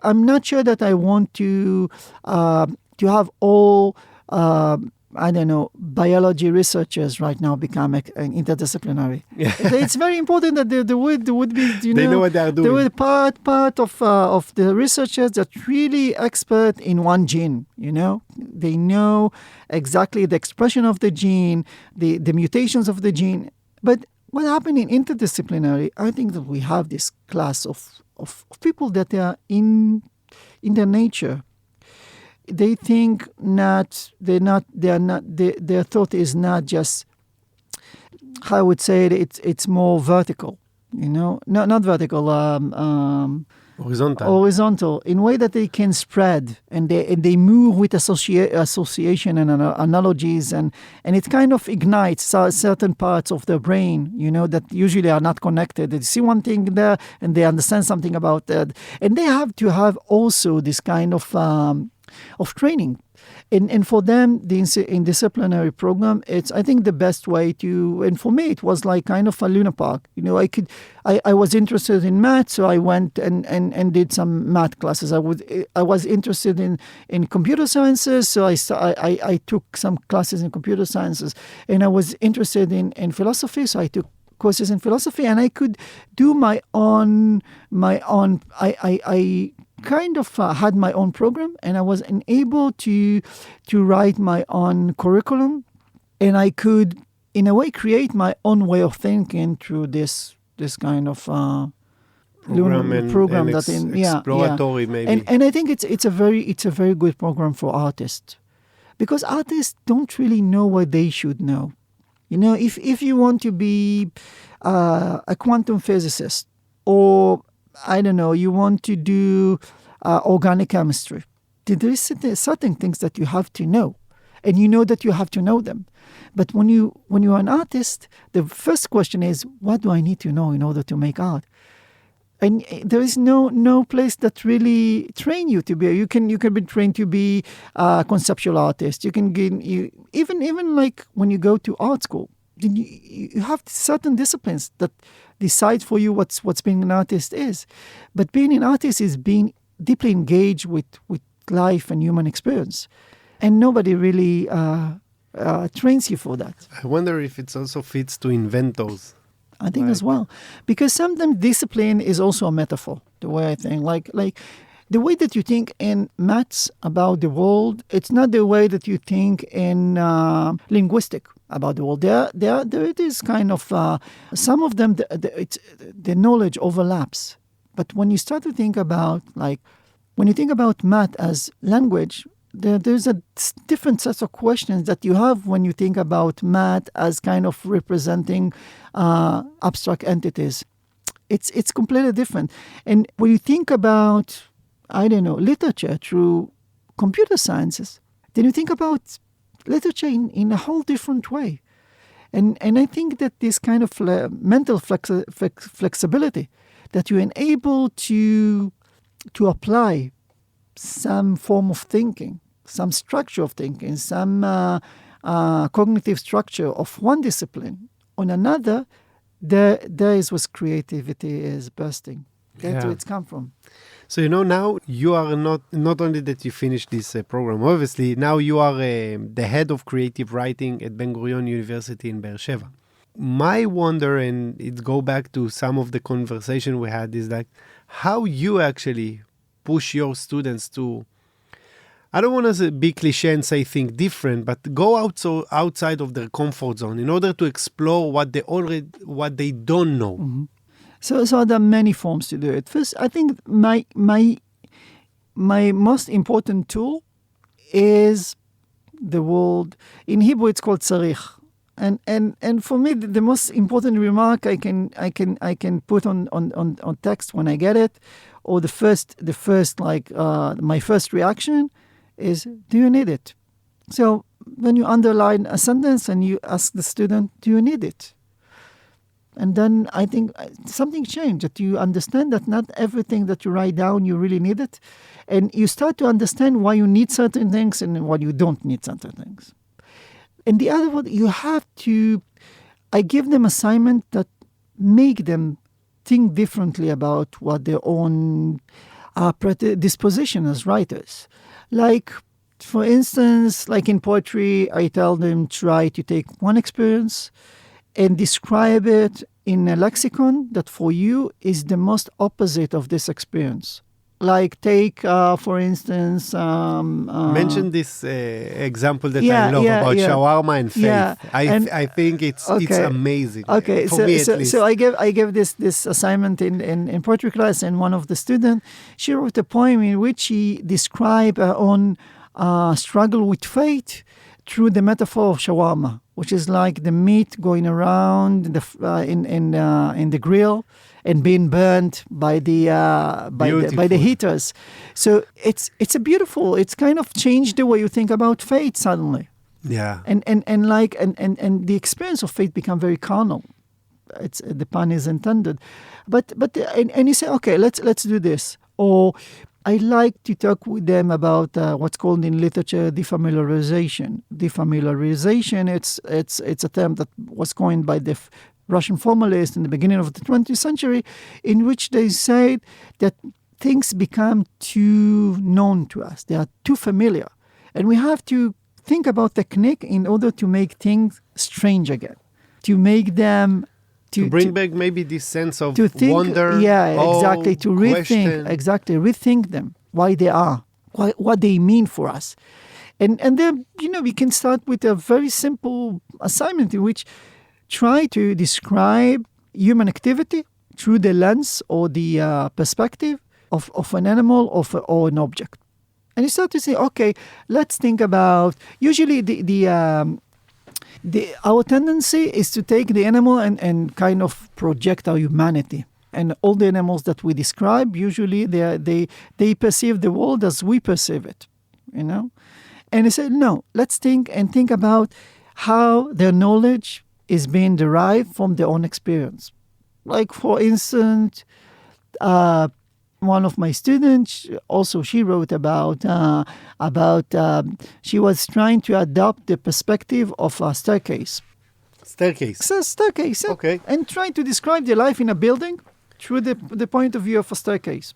I'm not sure that I want to have all biology researchers right now become interdisciplinary. Yeah. It's very important that there would be, They know what they are doing. There were part of the researchers that really expert in one gene, They know exactly the expression of the gene, the mutations of the gene. But what happened in interdisciplinary, I think that we have this class of people that they are in their nature. They think their thought is not just, how I would say it's more vertical, not vertical, horizontal, in a way that they can spread and they move with association and analogies, and it kind of ignites certain parts of their brain, that usually are not connected. They see one thing there and they understand something about that, and they have to have also this kind of training. And for them, the interdisciplinary program, it's, I think, the best way to, and for me, it was like kind of a Luna Park. I was interested in math, so I went and did some math classes. I was interested in computer sciences, so I took some classes in computer sciences. And I was interested in philosophy, so I took courses in philosophy, and I could do my own. I kind of had my own program, and I was able to write my own curriculum, and I could, in a way, create my own way of thinking through this kind of program that exploratory maybe. And I think it's a very good program for artists, because artists don't really know what they should know. If you want to be a quantum physicist, or I don't know, you want to do organic chemistry, there is certain things that you have to know, and you know that you have to know them. But when you're an artist, the first question is, what do I need to know in order to make art? And there is no place that really train you to be. You can be trained to be a conceptual artist. You can even like when you go to art school, you have certain disciplines that decide for you what's being an artist is. But being an artist is being deeply engaged with life and human experience, and nobody really trains you for that. I wonder if it also fits to inventors. I think as well, because sometimes discipline is also a metaphor. The way I think, like the way that you think in maths about the world, it's not the way that you think in linguistic about the world. There it is kind of some of them the knowledge overlaps, but when you start to think about when you think about math as language, there's a different set of questions that you have when you think about math as kind of representing abstract entities. It's completely different. And when you think about, I don't know, literature through computer sciences, then you think about literature in a whole different way. And I think that this kind of mental flexibility that you're able to apply some form of thinking, some structure of thinking, some cognitive structure of one discipline on another, there is where creativity is bursting. That's where it's come from. So, now you are not only that you finished this program, obviously, now you are the head of creative writing at Ben-Gurion University in Be'er Sheva. My wonder, and it go back to some of the conversation we had, is like how you actually push your students to, I don't want to be cliche and say think different, but go outside of their comfort zone in order to explore what they don't know. Mm-hmm. So there are many forms to do it. First, I think my most important tool is the word. In Hebrew, it's called tzarich. And for me, the most important remark I can put on text when I get it, or the first my first reaction is, do you need it? So when you underline a sentence and you ask the student, do you need it? And then I think something changed, that you understand that not everything that you write down, you really need it. And you start to understand why you need certain things and why you don't need certain things. And the other one, I give them assignment that make them think differently about what their own predisposition as writers. Like, For instance, like in poetry, I tell them try to take one experience and describe it in a lexicon that for you is the most opposite of this experience. Like take, for instance... Mention this example that I love about shawarma and faith. Yeah. I think it's amazing. Okay, for me at least. So I gave this assignment in poetry class, and one of the students, she wrote a poem in which she described her own struggle with fate through the metaphor of shawarma, which is like the meat going around in the grill and being burnt by the heaters. So it's it's kind of changed the way you think about fate suddenly. Yeah. And the experience of fate become very carnal. It's the pun is intended. But you say, okay, let's do this. Or I like to talk with them about what's called in literature defamiliarization. Defamiliarization, it's a term that was coined by the Russian formalists in the beginning of the 20th century, in which they said that things become too known to us. They are too familiar. And we have to think about technique in order to make things strange again, to make them... To bring back maybe this sense of wonder. Yeah, exactly. To rethink them, why they are, what they mean for us. And then, we can start with a very simple assignment in which try to describe human activity through the lens or the perspective of an animal or an object. And you start to say, okay, let's think about, usually our tendency is to take the animal and kind of project our humanity. And all the animals that we describe, usually they perceive the world as we perceive it, And I said, no, let's think about how their knowledge is being derived from their own experience. Like, for instance, one of my students, also she wrote about she was trying to adopt the perspective of a staircase. Staircase? So staircase, yeah. Okay. And trying to describe the life in a building through the point of view of a staircase.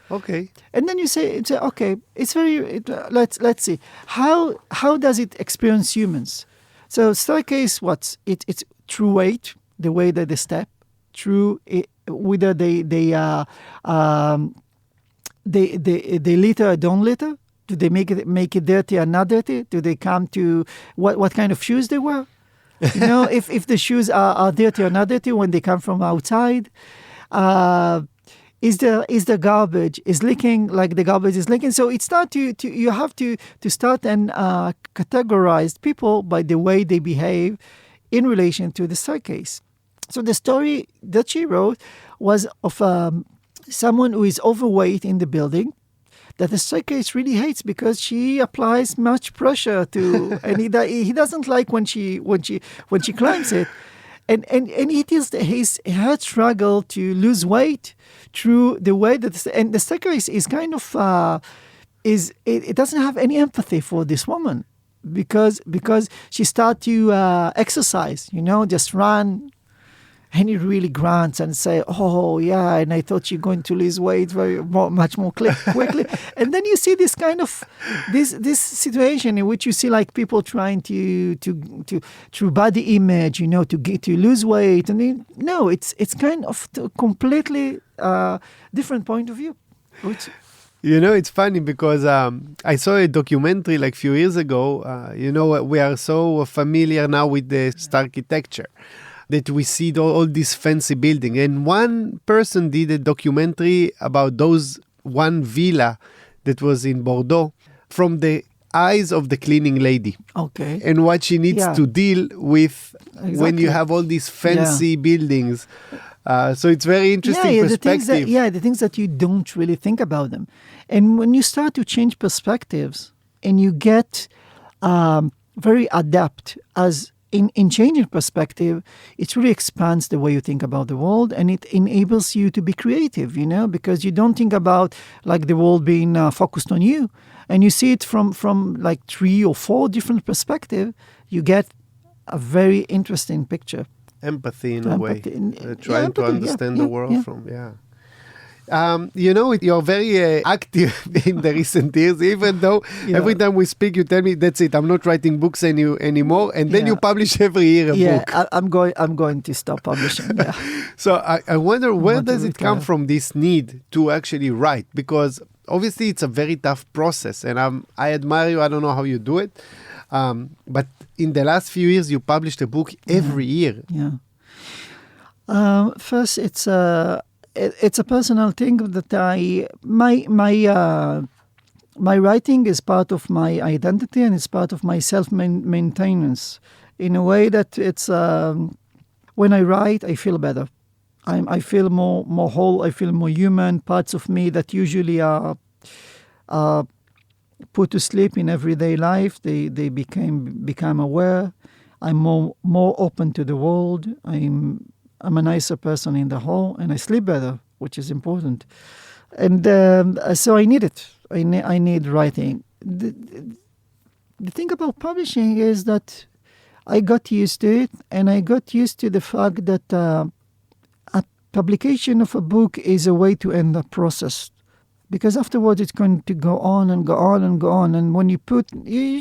Okay. And then you say okay, it's very, let's see, how does it experience humans? So staircase, it's through weight, the way that they step, through whether they litter or don't litter. Do they make it dirty or not dirty? Do they come to what kind of shoes they wear? If the shoes are dirty or not dirty when they come from outside. Is the garbage is leaking like the garbage is leaking? So it start to you have to start and categorize people by the way they behave in relation to the staircase. So the story that she wrote was of someone who is overweight in the building that the staircase really hates because she applies much pressure to, and he doesn't like when she climbs it. And it is her struggle to lose weight through the way that the staircase is kind of it doesn't have any empathy for this woman because she starts to exercise, just run, and it really grunts and say, oh yeah, and I thought you're going to lose weight much more quickly. And then you see this kind of this situation in which you see like people trying to through body image, to lose weight, and no, it's kind of a completely different point of view. It's funny because I saw a documentary like a few years ago. We are so familiar now with the architecture that we see all these fancy buildings. And one person did a documentary about those one villa that was in Bordeaux from the eyes of the cleaning lady. Okay. And what she needs to deal with when you have all these fancy buildings. So it's very interesting perspective. The things that you don't really think about them. And when you start to change perspectives and you get very adept as in changing perspective, it really expands the way you think about the world, and it enables you to be creative, because you don't think about like the world being focused on you, and you see it from like 3 or 4 different perspectives. You get a very interesting picture. Empathy in a way, trying to understand the world from. You're very active in the recent years, even though every time we speak, you tell me, that's it, I'm not writing books anymore. And then you publish every year a book. Yeah, I'm going to stop publishing. Yeah. So I wonder, where does it come from, this need to actually write? Because obviously it's a very tough process, and I admire you. I don't know how you do it. But in the last few years, you published a book every year. Yeah. First, it's a personal thing that my writing is part of my identity, and it's part of my self-maintenance in a way that it's when I write, I feel better. I feel more whole. I feel more human. Parts of me that usually are put to sleep in everyday life, they become aware. I'm more open to the world. I'm a nicer person in the whole, and I sleep better, which is important. And so I need it. I need writing. The thing about publishing is that I got used to it, and I got used to the fact that a publication of a book is a way to end the process. Because afterwards it's going to go on and go on and go on. And when you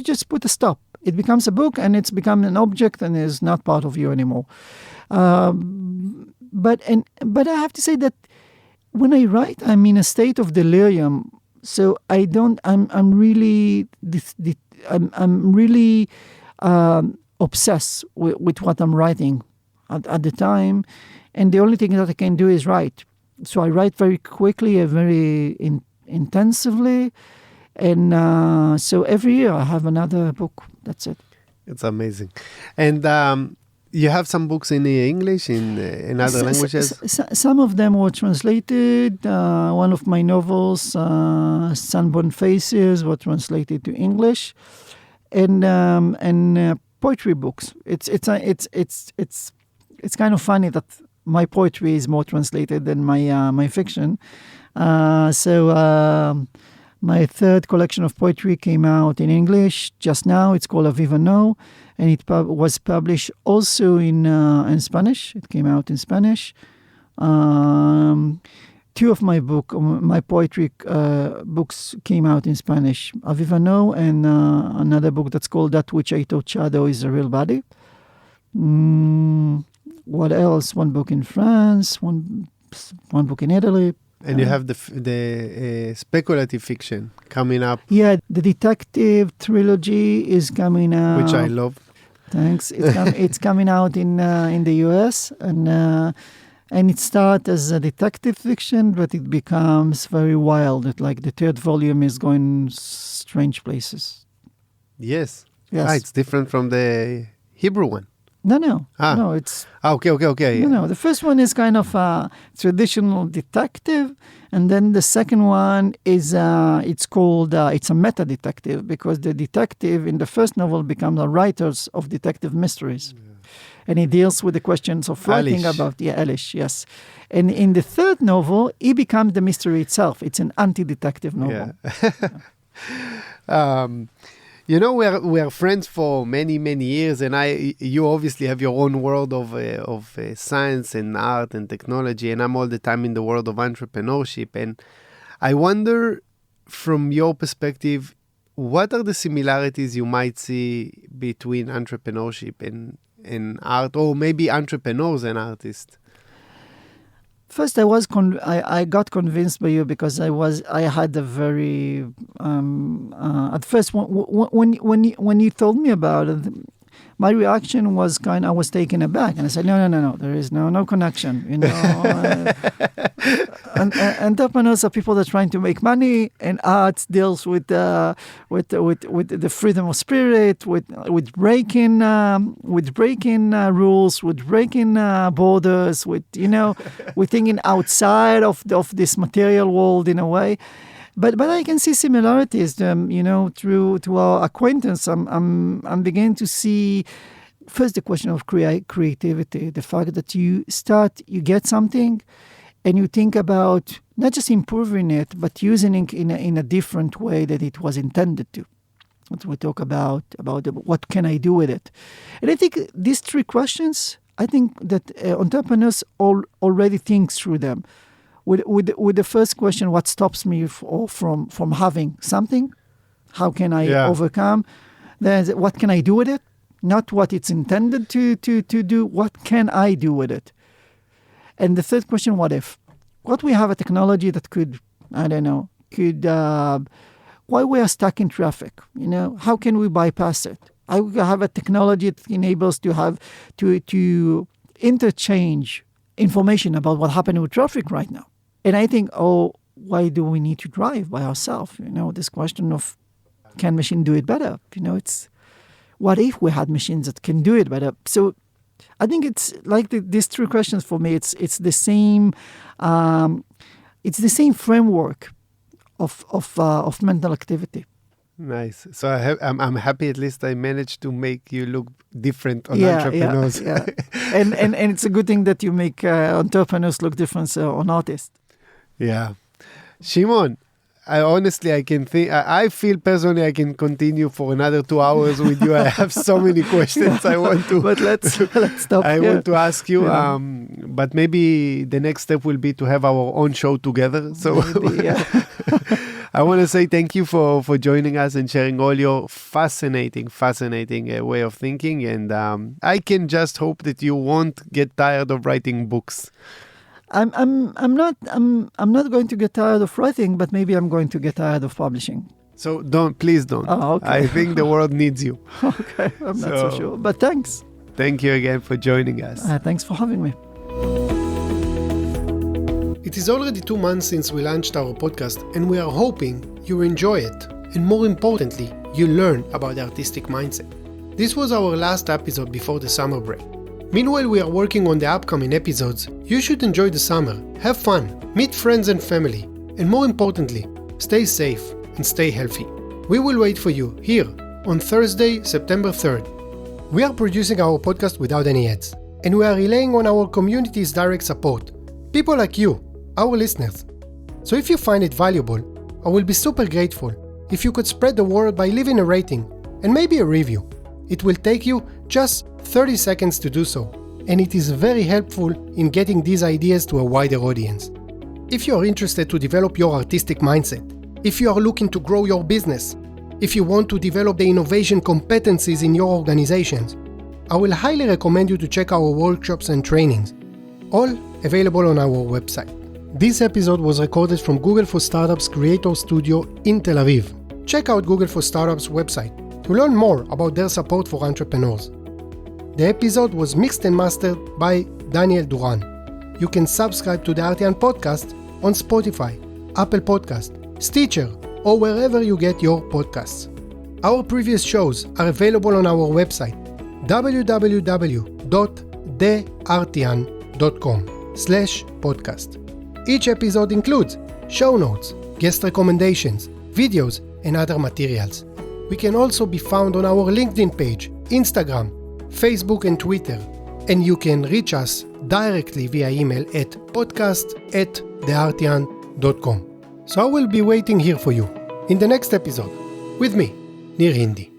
just put a stop. It becomes a book, and it's become an object, and is not part of you anymore. But I have to say that when I write, I'm in a state of delirium. So I'm really obsessed with what I'm writing at the time. And the only thing that I can do is write. So I write very quickly and very intensively. And so every year I have another book. That's it. It's amazing. And you have some books in English, in other languages? Some of them were translated. One of my novels, Sunburnt Faces, was translated to English. And poetry books. It's kind of funny that my poetry is more translated than my fiction. My third collection of poetry came out in English just now. It's called Aviv, and it was published also in Spanish. It came out in Spanish. Two of my poetry books came out in Spanish. Aviv, and another book that's called That Which I Thought Shadow Is a Real Body. What else? One book in France, one book in Italy. And you have the speculative fiction coming up. Yeah, the detective trilogy is coming out. Which I love. Thanks. It's coming out in the US, and it starts as a detective fiction, but it becomes very wild. Like the third volume is going strange places. Yes. It's different from the Hebrew one. No, it's... Okay. No, the first one is kind of a traditional detective, and then the second one is, it's called, it's a meta-detective, because the detective in the first novel becomes a writer of detective mysteries. Yeah. And he deals with the questions of writing about... Yeah, Elish, yes. And in the third novel, he becomes the mystery itself. It's an anti-detective novel. Yeah. We are friends for many, many years, and you obviously have your own world of science and art and technology, and I'm all the time in the world of entrepreneurship. And I wonder, from your perspective, what are the similarities you might see between entrepreneurship and art, or maybe entrepreneurs and artists? First, I got convinced by you because I had a very at first when you told me about it, my reaction was I was taken aback, and I said no, there is no connection, and entrepreneurs are people that are trying to make money, and art deals with the freedom of spirit, with breaking rules, with breaking borders, with thinking outside of this material world in a way. But I can see similarities, through our acquaintance. I'm beginning to see first the question of creativity, the fact that you get something, and you think about not just improving it, but using it in a different way that it was intended to. We talk about what can I do with it, and I think these three questions. I think that entrepreneurs already think through them. with the first question, what stops me from having something? How can I overcome? Then what can I do with it? Not what it's intended to do. What can I do with it? And the third question, what if? What we have a technology that could, why we are stuck in traffic? How can we bypass it? I have a technology that enables to have to interchange information about what happened with traffic right now. And I think, why do we need to drive by ourselves? This question of, can machine do it better? It's, what if we had machines that can do it better? So I think it's like these three questions for me. It's the same. It's the same framework of mental activity. Nice. So I'm happy. At least I managed to make you look different on entrepreneurs. Yeah. and it's a good thing that you make entrepreneurs look different on artists. Yeah, Shimon. I can think. I feel personally I can continue for another 2 hours with you. I have so many questions I want to. But let's stop. I want to ask you. But maybe the next step will be to have our own show together. So maybe, I want to say thank you for joining us and sharing all your fascinating way of thinking. And I can just hope that you won't get tired of writing books. I'm not going to get tired of writing, but maybe I'm going to get tired of publishing. So please don't. Oh, okay. I think the world needs you. Okay, I'm not so sure. But thanks. Thank you again for joining us. Thanks for having me. It is already 2 months since we launched our podcast, and we are hoping you enjoy it. And more importantly, you learn about the artistic mindset. This was our last episode before the summer break. Meanwhile, we are working on the upcoming episodes. You should enjoy the summer, have fun, meet friends and family, and more importantly, stay safe and stay healthy. We will wait for you here on Thursday, September 3rd. We are producing our podcast without any ads, and we are relying on our community's direct support. People like you, our listeners. So if you find it valuable, I will be super grateful if you could spread the word by leaving a rating and maybe a review. It will take you just 30 seconds to do so, and it is very helpful in getting these ideas to a wider audience. If you are interested to develop your artistic mindset, if you are looking to grow your business, if you want to develop the innovation competencies in your organizations, I will highly recommend you to check our workshops and trainings, all available on our website. This episode was recorded from Google for Startups Creator Studio in Tel Aviv. Check out Google for Startups website to learn more about their support for entrepreneurs. The episode was mixed and mastered by Daniel Duran. You can subscribe to the Artian podcast on Spotify, Apple Podcast, Stitcher, or wherever you get your podcasts. Our previous shows are available on our website, www.theartian.com/podcast. Each episode includes show notes, guest recommendations, videos, and other materials. We can also be found on our LinkedIn page, Instagram, Facebook, and Twitter. And you can reach us directly via email at podcast@theartian.com. So I will be waiting here for you in the next episode with me, Nir Hindi.